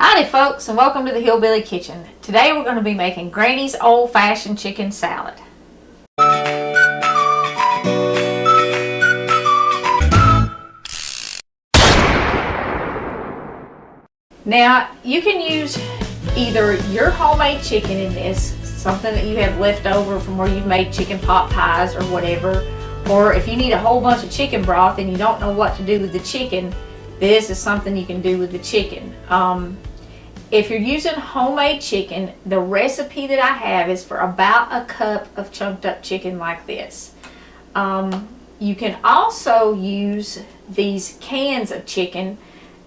Howdy folks, and welcome to the Hillbilly Kitchen. Today we're going to be making Granny's old-fashioned chicken salad. Now you can use either your homemade chicken in this, something that you have left over from where you've made chicken pot pies or whatever, or if you need a whole bunch of chicken broth and you don't know what to do with the chicken, this is something you can do with the chicken. If you're using homemade chicken, the recipe that I have is for about a cup of chunked up chicken like this. You can also use these cans of chicken,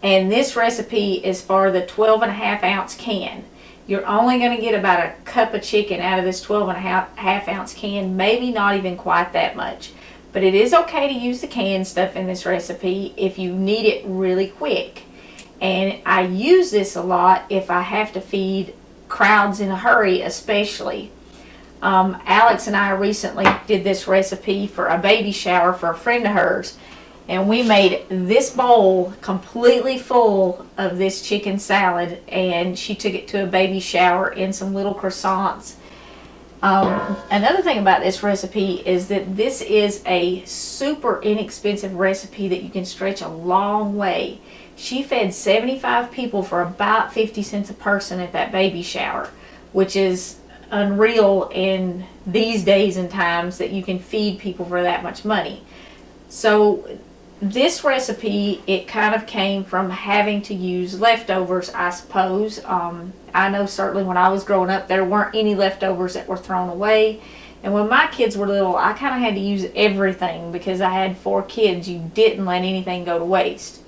and this recipe is for the 12.5 ounce can. You're only going to get about a cup of chicken out of this 12.5 ounce can, maybe not even quite that much. But it is okay to use the canned stuff in this recipe if you need it really quick. And I use this a lot if I have to feed crowds in a hurry, especially. Alex and I recently did this recipe for a baby shower for a friend of hers. And we made this bowl completely full of this chicken salad. And she took it to a baby shower in some little croissants. Another thing about this recipe is that this is a super inexpensive recipe that you can stretch a long way. She fed 75 people for about 50 cents a person at that baby shower, which is unreal in these days and times that you can feed people for that much money. So this recipe, it kind of came from having to use leftovers, I suppose. I know certainly when I was growing up there weren't any leftovers that were thrown away. And when my kids were little, I kind of had to use everything because I had 4 kids. You didn't let anything go to waste.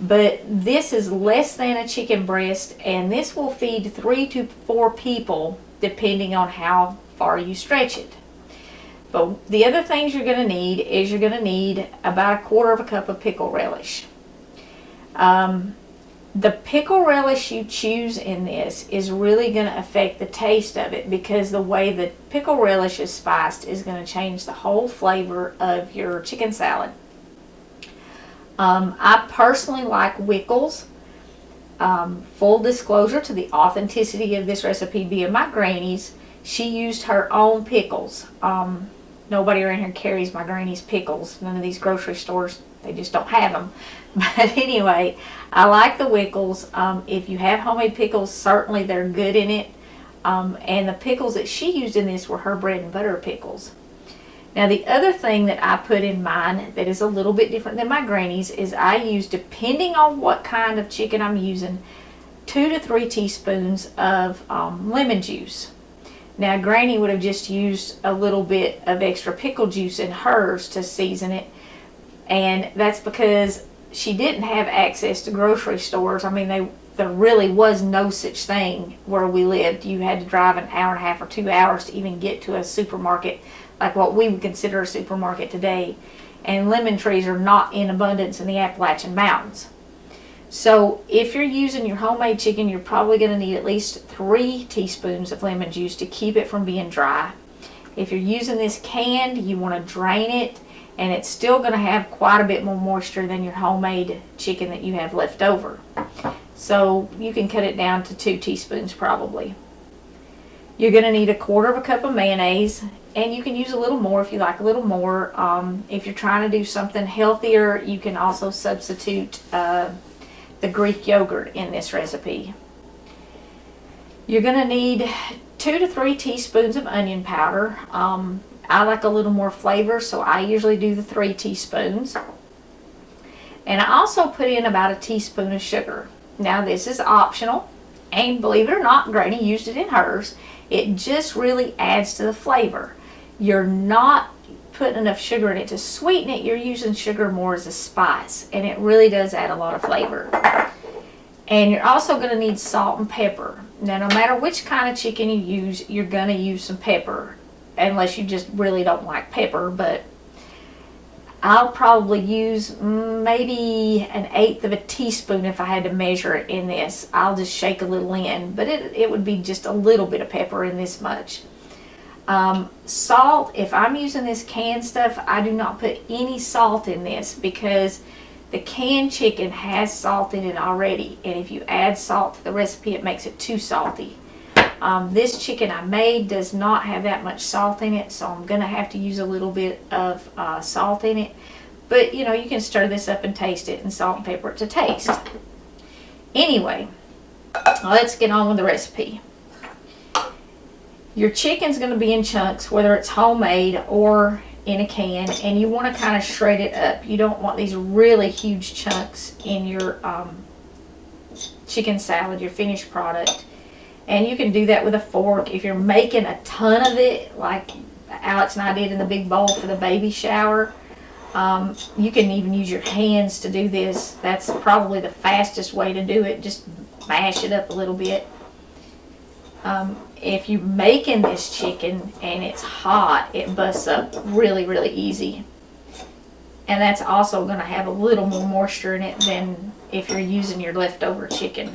But this is less than a chicken breast, and this will feed 3 to 4 people depending on how far you stretch it. But the other things you're going to need is you're going to need about 1/4 cup of pickle relish. The pickle relish you choose in this is really going to affect the taste of it, because the way the pickle relish is spiced is going to change the whole flavor of your chicken salad. I personally like Wickles. Full disclosure to the authenticity of this recipe being my granny's, she used her own pickles. Nobody around here carries my granny's pickles. None of these grocery stores, they just don't have them. But anyway, I like the Wickles. If you have homemade pickles, certainly they're good in it. And the pickles that she used in this were her bread and butter pickles. Now the other thing that I put in mine that is a little bit different than my granny's is I use, depending on what kind of chicken I'm using, 2 to 3 teaspoons of lemon juice. Now Granny would have just used a little bit of extra pickle juice in hers to season it, and that's because she didn't have access to grocery stores. I mean, there really was no such thing where we lived. You had to drive an hour and a half or 2 hours to even get to a supermarket like what we would consider a supermarket today, and lemon trees are not in abundance in the Appalachian Mountains. So if you're using your homemade chicken, you're probably going to need at least 3 teaspoons of lemon juice to keep it from being dry. If you're using this canned, you want to drain it, and it's still going to have quite a bit more moisture than your homemade chicken that you have left over. So you can cut it down to 2 teaspoons probably. You're going to need 1/4 cup of mayonnaise, and you can use a little more if you like a little more. If you're trying to do something healthier, you can also substitute the Greek yogurt in this recipe. You're going to need 2 to 3 teaspoons of onion powder. I like a little more flavor, so I usually do the 3 teaspoons. And I also put in about 1 teaspoon of sugar. Now this is optional, and believe it or not, Granny used it in hers. It just really adds to the flavor. You're not putting enough sugar in it to sweeten it. You're using sugar more as a spice, and it really does add a lot of flavor. And you're also going to need salt and pepper. Now no matter which kind of chicken you use, you're going to use some pepper, unless you just really don't like pepper. But I'll probably use maybe 1/8 of a teaspoon if I had to measure it in this. I'll just shake a little in, but it would be just a little bit of pepper in this much. Salt, if I'm using this canned stuff, I do not put any salt in this because The canned chicken has salt in it already, and if you add salt to the recipe, it makes it too salty. This chicken I made does not have that much salt in it, so I'm going to have to use a little bit of salt in it. But, you know, you can stir this up and taste it, and salt and pepper it to taste. Anyway, let's get on with the recipe. Your chicken's going to be in chunks, whether it's homemade or in a can, and you want to kind of shred it up. You don't want these really huge chunks in your chicken salad, your finished product. And you can do that with a fork. If you're making a ton of it, like Alex and I did in the big bowl for the baby shower, you can even use your hands to do this. That's probably the fastest way to do it. Just mash it up a little bit. If you're making this chicken and it's hot, it busts up really, really easy. And that's also going to have a little more moisture in it than if you're using your leftover chicken.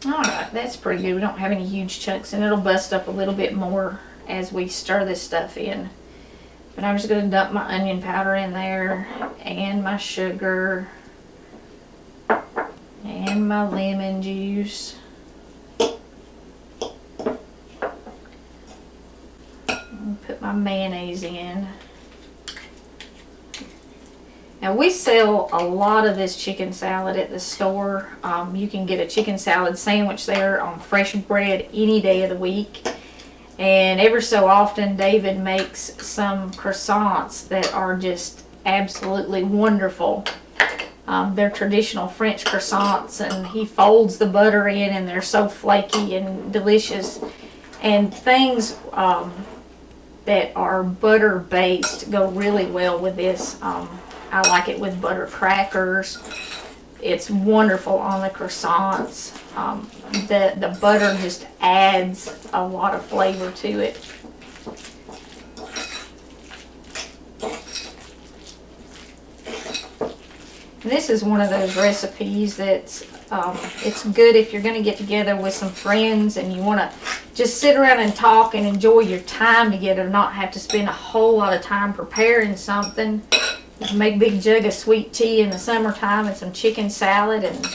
Alright, that's pretty good. We don't have any huge chunks, and it'll bust up a little bit more as we stir this stuff in. But I'm just going to dump my onion powder in there, and my sugar, and my lemon juice. Put my mayonnaise in. Now we sell a lot of this chicken salad at the store. You can get a chicken salad sandwich there on fresh bread any day of the week. And every so often David makes some croissants that are just absolutely wonderful. They're traditional French croissants, and he folds the butter in, and they're so flaky and delicious. And things that are butter based go really well with this. I like it with butter crackers. It's wonderful on the croissants. The butter just adds a lot of flavor to it. And this is one of those recipes that's it's good if you're going to get together with some friends and you want to just sit around and talk and enjoy your time together, not have to spend a whole lot of time preparing something. You can make a big jug of sweet tea in the summertime and some chicken salad, and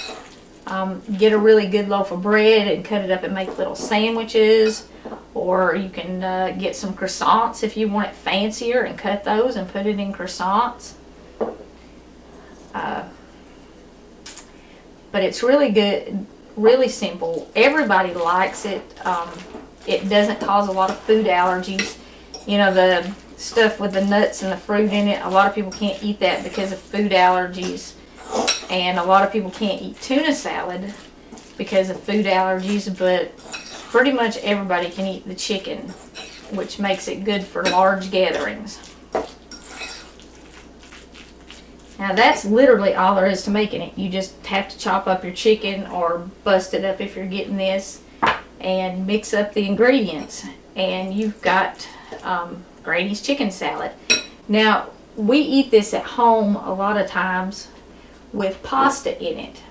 get a really good loaf of bread and cut it up and make little sandwiches. Or you can get some croissants if you want it fancier and cut those and put it in croissants. But it's really good, really simple. Everybody likes it. It doesn't cause a lot of food allergies. You know, the stuff with the nuts and the fruit in it, a lot of people can't eat that because of food allergies. And a lot of people can't eat tuna salad because of food allergies, but pretty much everybody can eat the chicken, which makes it good for large gatherings. Now that's literally all there is to making it. You just have to chop up your chicken or bust it up if you're getting this and mix up the ingredients, and you've got Granny's chicken salad. Now we eat this at home a lot of times with pasta in it,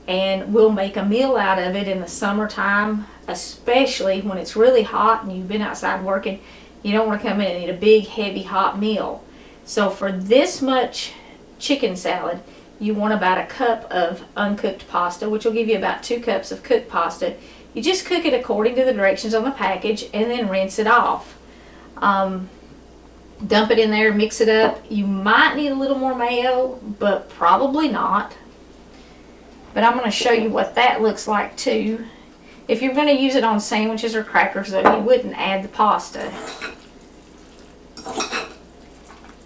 and we'll make a meal out of it in the summertime, especially when it's really hot and you've been outside working. You don't want to come in and eat a big heavy hot meal. So for this much chicken salad, you want about a cup of uncooked pasta, which will give you about 2 cups of cooked pasta. You just cook it according to the directions on the package and then rinse it off. Dump it in there, mix it up. You might need a little more mayo, but probably not. But I'm going to show you what that looks like too. If you're going to use it on sandwiches or crackers, though, you wouldn't add the pasta.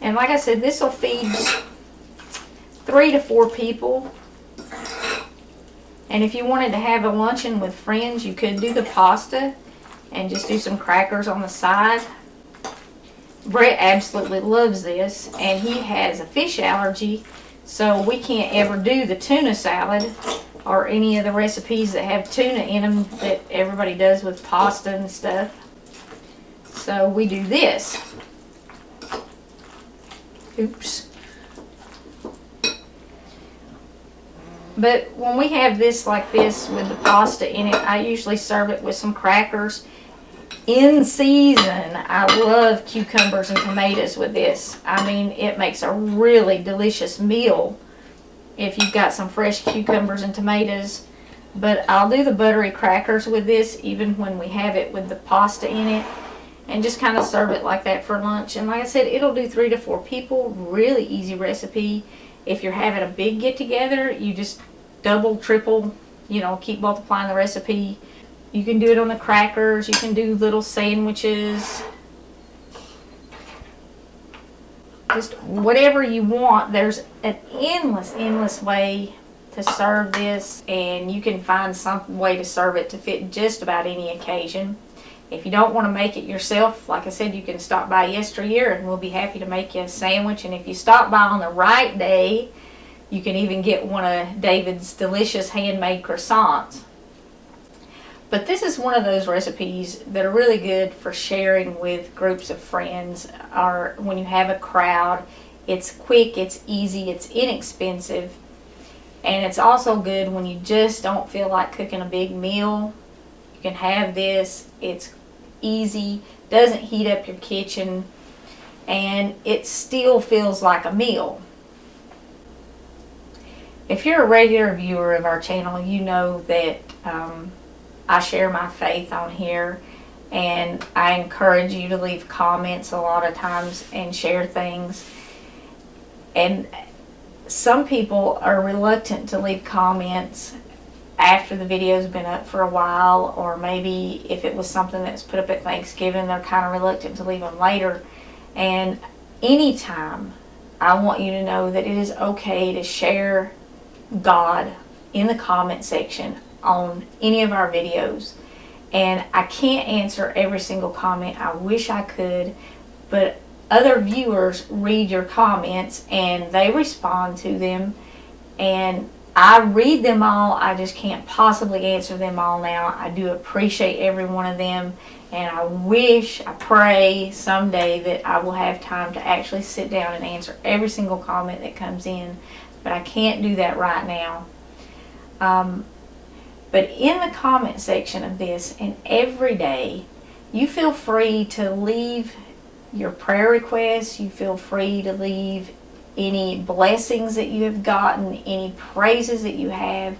And like I said, this will feed 3 to 4 people. And if you wanted to have a luncheon with friends, you could do the pasta and just do some crackers on the side. Brett absolutely loves this, and he has a fish allergy, so we can't ever do the tuna salad or any of the recipes that have tuna in them that everybody does with pasta and stuff. So we do this. Oops. But when we have this like this with the pasta in it, I usually serve it with some crackers. In season, I love cucumbers and tomatoes with this. I mean, it makes a really delicious meal if you've got some fresh cucumbers and tomatoes. But I'll do the buttery crackers with this even when we have it with the pasta in it, and just kind of serve it like that for lunch. And like I said, it'll do 3 to 4 people. Really easy recipe. If you're having a big get together, you just double, triple, you know, keep multiplying the recipe. You can do it on the crackers. You can do little sandwiches. Just whatever you want. There's an endless way to serve this, and you can find some way to serve it to fit just about any occasion. If you don't want to make it yourself, like I said, you can stop by Yesteryear and we'll be happy to make you a sandwich. And if you stop by on the right day, you can even get one of David's delicious handmade croissants. But this is one of those recipes that are really good for sharing with groups of friends, or when you have a crowd. It's quick, it's easy, it's inexpensive, and it's also good when you just don't feel like cooking a big meal. You can have this. It's easy, doesn't heat up your kitchen, and it still feels like a meal. If you're a regular viewer of our channel, you know that I share my faith on here, and I encourage you to leave comments a lot of times and share things. And some people are reluctant to leave comments after the video's been up for a while, or maybe if it was something that's put up at Thanksgiving, they're kind of reluctant to leave them later. And anytime, I want you to know that it is okay to share God in the comment section on any of our videos. And I can't answer every single comment. I wish I could, but other viewers read your comments and they respond to them, and I read them all. I just can't possibly answer them all now. I do appreciate every one of them, and I pray someday that I will have time to actually sit down and answer every single comment that comes in, but I can't do that right now. But in the comment section of this, and every day, you feel free to leave your prayer requests. You feel free to leave any blessings that you have gotten, any praises that you have,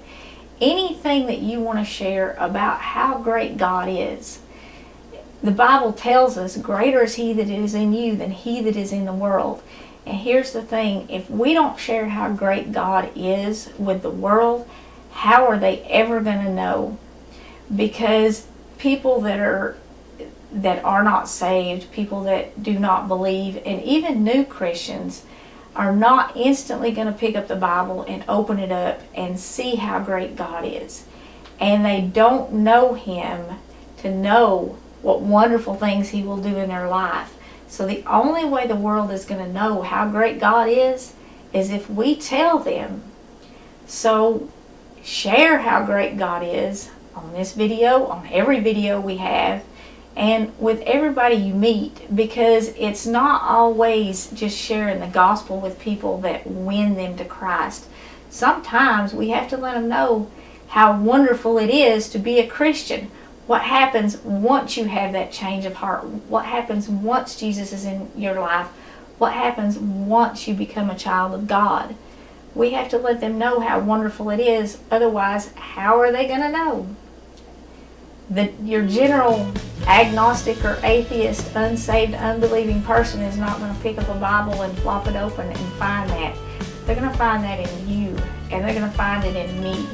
anything that you want to share about how great God is. The Bible tells us, greater is He that is in you than he that is in the world. And here's the thing, if we don't share how great God is with the world, how are they ever going to know? Because people that are not saved, people that do not believe, and even new Christians are not instantly going to pick up the Bible and open it up and see how great God is. And they don't know Him to know what wonderful things He will do in their life. So the only way the world is going to know how great God is if we tell them. So share how great God is on this video, on every video we have, and with everybody you meet, because it's not always just sharing the gospel with people that win them to Christ. Sometimes we have to let them know how wonderful it is to be a Christian. What happens once you have that change of heart? What happens once Jesus is in your life? What happens once you become a child of God? We have to let them know how wonderful it is. Otherwise, how are they going to know? Your general agnostic or atheist, unsaved, unbelieving person is not going to pick up a Bible and flop it open and find that. They're going to find that in you, and they're going to find it in me.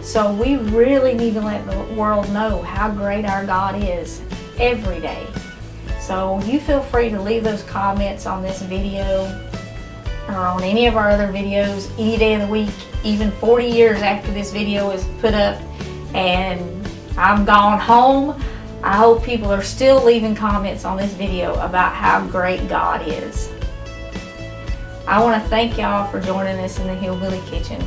So we really need to let the world know how great our God is every day. So you feel free to leave those comments on this video or on any of our other videos any day of the week, even 40 years after this video is put up and I'm gone home. I hope people are still leaving comments on this video about how great God is. I want to thank y'all for joining us in the Hillbilly Kitchen.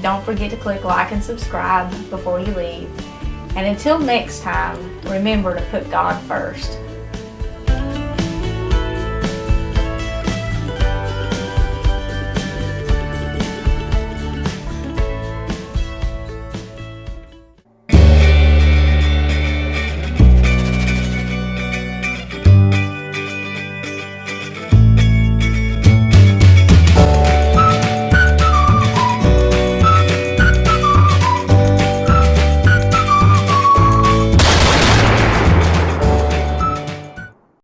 Don't forget to click like and subscribe before you leave. And until next time, remember to put God first.